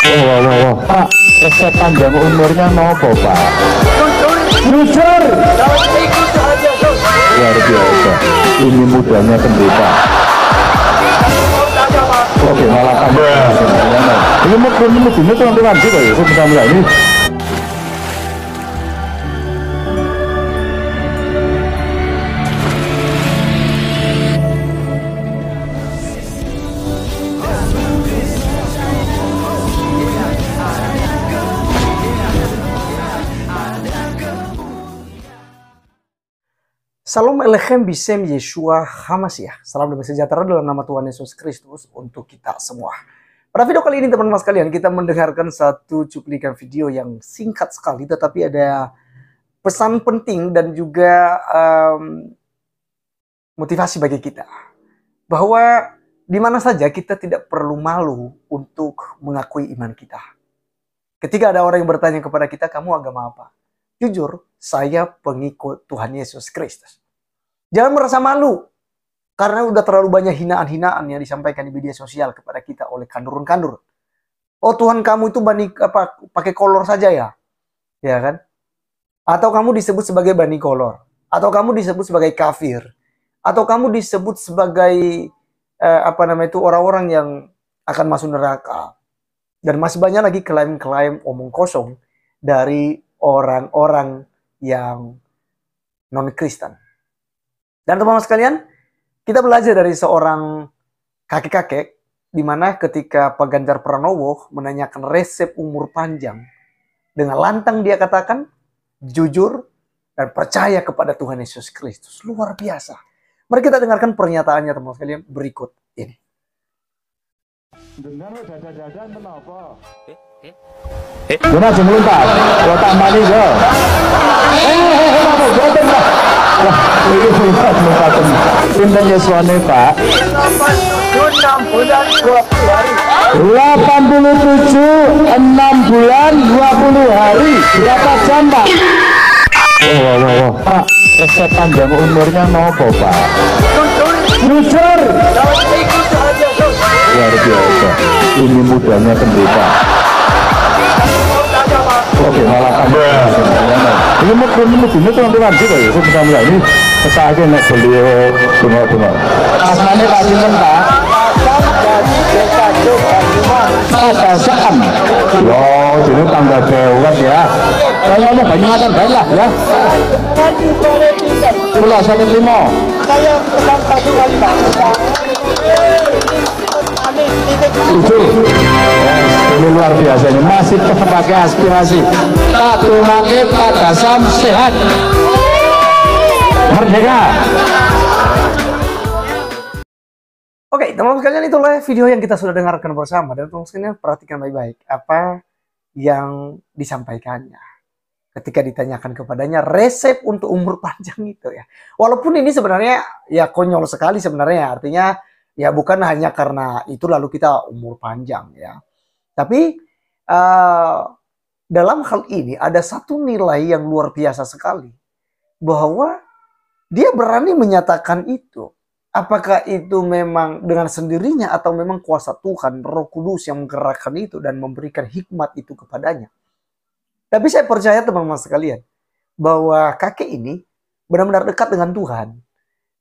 Wah. Pak, resep panjang umurnya nopo, Pak? Jujur. Luar biasa. Ini mudanya pendeta. Oke, malah panjang. Ini mudanya teman-teman juga ya, saya mulai ini. Salam Elechem Bisem Yeshua Hamasiah. Salam damai sejahtera dalam nama Tuhan Yesus Kristus untuk kita semua. Pada video kali ini teman-teman sekalian, kita mendengarkan satu cuplikan video yang singkat sekali, tetapi ada pesan penting dan juga motivasi bagi kita. Bahwa di mana saja kita tidak perlu malu untuk mengakui iman kita. Ketika ada orang yang bertanya kepada kita, kamu agama apa? Jujur, saya pengikut Tuhan Yesus Kristus. Jangan merasa malu, karena udah terlalu banyak hinaan-hinaan yang disampaikan di media sosial kepada kita oleh kandurun-kandurun. Oh Tuhan kamu itu pakai kolor saja ya, ya kan? Atau kamu disebut sebagai bani kolor, atau kamu disebut sebagai kafir, atau kamu disebut sebagai orang-orang yang akan masuk neraka. Dan masih banyak lagi klaim-klaim omong kosong dari orang-orang yang non-Kristen. Dan teman-teman sekalian, kita belajar dari seorang kakek-kakek, di mana ketika Pak Ganjar Pranowo menanyakan resep umur panjang, dengan lantang dia katakan, jujur dan percaya kepada Tuhan Yesus Kristus. Luar biasa. Mari kita dengarkan pernyataannya teman-teman sekalian berikut ini. Dengar dada-dadan kenapa? Guna jemluntas, lo tambah nih go. Wah, ini sudah merupakan pinten Yeswane Pak. 6 bulan 20 hari. 87, 6 bulan 20 hari. Berapa jam Pak? Wah. Pak, resep panjang umurnya nopo Pak? Jujur. Luar biasa. Ini mudanya pendeta. Oke, malah panjang. Ini mudanya teman-teman juga ya, saya bisa mulai ini. Pesakit nek beliau tengok-tengok. Asmane Pak Sinten Pak? Pasam. Yo, jadi tangga dewat ya. Kalau mau Banyumasan baik lah ya. Pulau 15. Saya pesan 1 kali Pak. Ini luar biasa, ini masih pakai aspirasi. Tak tunangi pada sam sehat. Merdeka. Oke, teman-teman sekalian, itulah video yang kita sudah dengarkan bersama. Dan teman-teman sekalian perhatikan baik-baik apa yang disampaikannya. Ketika ditanyakan kepadanya resep untuk umur panjang itu ya. Walaupun ini sebenarnya ya konyol sekali sebenarnya. Artinya ya bukan hanya karena itu lalu kita umur panjang ya. Tapi dalam hal ini ada satu nilai yang luar biasa sekali. Bahwa dia berani menyatakan itu. Apakah itu memang dengan sendirinya atau memang kuasa Tuhan, Roh Kudus yang menggerakkan itu dan memberikan hikmat itu kepadanya. Tapi saya percaya teman-teman sekalian, bahwa kakek ini benar-benar dekat dengan Tuhan.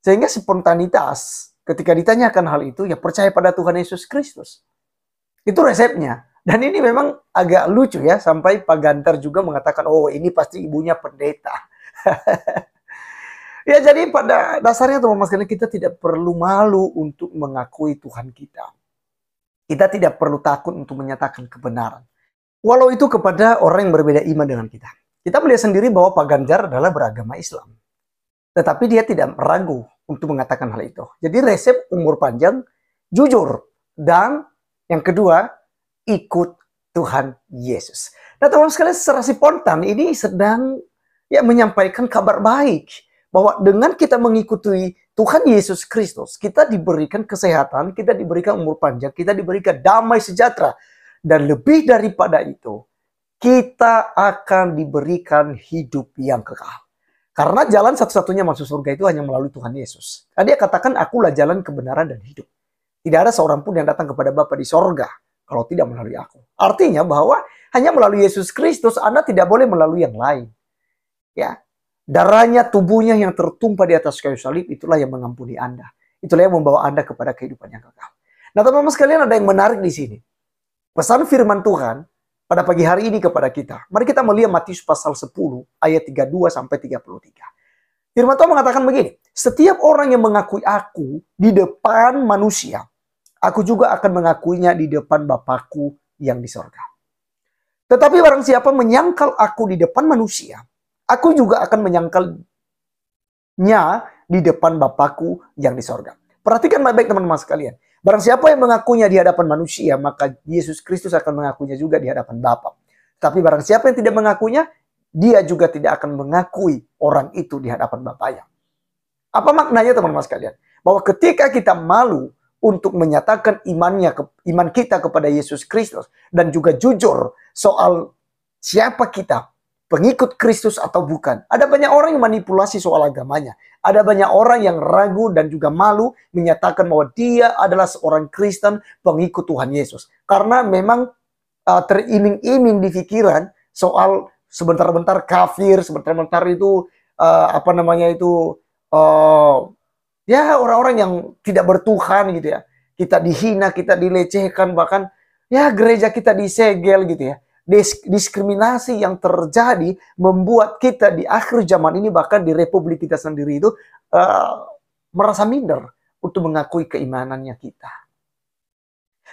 Sehingga spontanitas ketika ditanyakan hal itu, ya percaya pada Tuhan Yesus Kristus. Itu resepnya. Dan ini memang agak lucu ya, sampai Pak Ganjar juga mengatakan, oh ini pasti ibunya pendeta. Ya jadi pada dasarnya teman-teman sekalian, kita tidak perlu malu untuk mengakui Tuhan kita. Kita tidak perlu takut untuk menyatakan kebenaran. Walau itu kepada orang yang berbeda iman dengan kita. Kita melihat sendiri bahwa Pak Ganjar adalah beragama Islam. Tetapi dia tidak ragu untuk mengatakan hal itu. Jadi resep umur panjang, jujur. Dan yang kedua, ikut Tuhan Yesus. Nah teman-teman sekalian, secara spontan ini sedang ya menyampaikan kabar baik. Bahwa dengan kita mengikuti Tuhan Yesus Kristus, kita diberikan kesehatan, kita diberikan umur panjang, kita diberikan damai sejahtera. Dan lebih daripada itu, kita akan diberikan hidup yang kekal. Karena jalan satu-satunya masuk surga itu hanya melalui Tuhan Yesus. Dia katakan, akulah jalan kebenaran dan hidup. Tidak ada seorang pun yang datang kepada Bapa di sorga, kalau tidak melalui aku. Artinya bahwa hanya melalui Yesus Kristus Anda tidak boleh melalui yang lain. Ya, darahnya, tubuhnya yang tertumpah di atas kayu salib, itulah yang mengampuni Anda. Itulah yang membawa Anda kepada kehidupan yang kekal. Nah, teman-teman sekalian, ada yang menarik di sini. Pesan firman Tuhan pada pagi hari ini kepada kita. Mari kita melihat Matius pasal 10 ayat 32 sampai 33. Firman Tuhan mengatakan begini, setiap orang yang mengakui aku di depan manusia, aku juga akan mengakuinya di depan Bapakku yang di sorga. Tetapi barang siapa menyangkal aku di depan manusia, aku juga akan menyangkalnya di depan Bapakku yang di sorga. Perhatikan baik-baik teman-teman sekalian. Barang siapa yang mengakuinya di hadapan manusia, maka Yesus Kristus akan mengakuinya juga di hadapan Bapa. Tapi barang siapa yang tidak mengakuinya, dia juga tidak akan mengakui orang itu di hadapan Bapaknya. Apa maknanya teman-teman sekalian? Bahwa ketika kita malu untuk menyatakan iman kita kepada Yesus Kristus dan juga jujur soal siapa kita, pengikut Kristus atau bukan. Ada banyak orang yang manipulasi soal agamanya. Ada banyak orang yang ragu dan juga malu menyatakan bahwa dia adalah seorang Kristen pengikut Tuhan Yesus. Karena memang teriming-iming di pikiran soal sebentar-bentar kafir, sebentar-bentar itu ya orang-orang yang tidak bertuhan gitu ya. Kita dihina, kita dilecehkan, bahkan ya gereja kita disegel gitu ya. Diskriminasi yang terjadi membuat kita di akhir zaman ini, bahkan di republik kita sendiri itu merasa minder untuk mengakui keimanannya kita.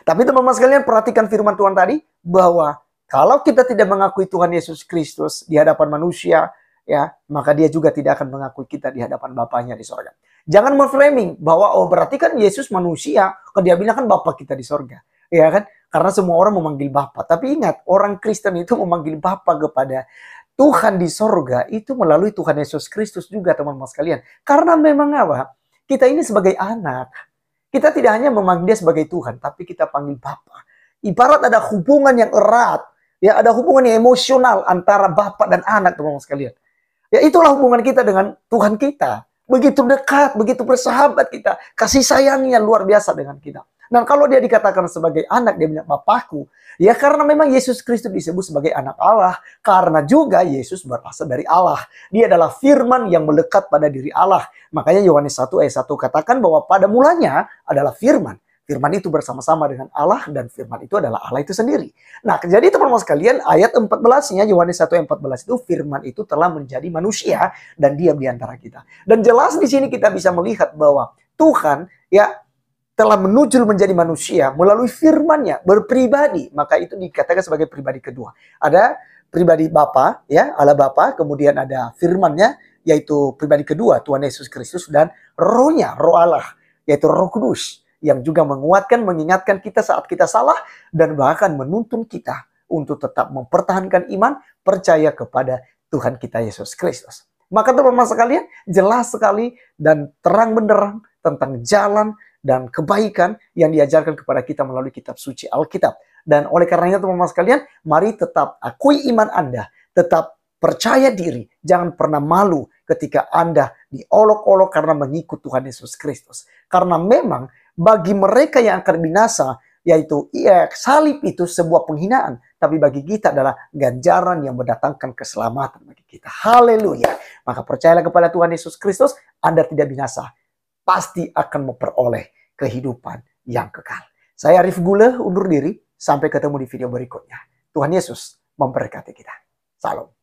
Tapi teman-teman sekalian, perhatikan firman Tuhan tadi bahwa kalau kita tidak mengakui Tuhan Yesus Kristus di hadapan manusia, ya, maka dia juga tidak akan mengakui kita di hadapan Bapaknya di sorga. Jangan memframing bahwa berarti kan Yesus manusia, kalau dia bilang kan Bapa kita di sorga, ya kan? Karena semua orang memanggil Bapa. Tapi ingat, orang Kristen itu memanggil Bapa kepada Tuhan di sorga itu melalui Tuhan Yesus Kristus juga, teman-teman sekalian. Karena memang apa? Kita ini sebagai anak. Kita tidak hanya memanggil dia sebagai Tuhan, tapi kita panggil Bapa. Ibarat ada hubungan yang erat, ya, ada hubungan yang emosional antara Bapa dan anak, teman-teman sekalian. Ya, itulah hubungan kita dengan Tuhan kita. Begitu dekat, begitu bersahabat kita. Kasih sayangnya luar biasa dengan kita. Dan kalau dia dikatakan sebagai anak, dia bilang Bapakku. Ya karena memang Yesus Kristus disebut sebagai anak Allah. Karena juga Yesus berasal dari Allah. Dia adalah firman yang melekat pada diri Allah. Makanya Yohanes 1 ayat 1 katakan bahwa pada mulanya adalah firman. Firman itu bersama-sama dengan Allah dan firman itu adalah Allah itu sendiri. Nah, jadi teman-teman sekalian, ayat 14-nya Yohanes 1 ayat 14 itu firman itu telah menjadi manusia dan diam di antara kita. Dan jelas di sini kita bisa melihat bahwa Tuhan ya telah menunjuk menjadi manusia melalui firman-Nya, berpribadi. Maka itu dikatakan sebagai pribadi kedua. Ada pribadi Bapa, ya, Allah Bapa, kemudian ada firman-Nya yaitu pribadi kedua Tuhan Yesus Kristus dan Roh-Nya, Roh Allah, yaitu Roh Kudus, yang juga menguatkan, mengingatkan kita saat kita salah, dan bahkan menuntun kita untuk tetap mempertahankan iman, percaya kepada Tuhan kita Yesus Kristus. Maka teman-teman sekalian, jelas sekali dan terang benderang tentang jalan dan kebaikan yang diajarkan kepada kita melalui kitab suci Alkitab. Dan oleh karenanya teman-teman sekalian, mari tetap akui iman Anda, tetap percaya diri, jangan pernah malu ketika Anda diolok-olok karena mengikut Tuhan Yesus Kristus. Karena memang bagi mereka yang akan binasa, yaitu salib itu sebuah penghinaan. Tapi bagi kita adalah ganjaran yang mendatangkan keselamatan bagi kita. Haleluya. Maka percayalah kepada Tuhan Yesus Kristus, Anda tidak binasa. Pasti akan memperoleh kehidupan yang kekal. Saya Arif Gule undur diri. Sampai ketemu di video berikutnya. Tuhan Yesus memberkati kita. Salam.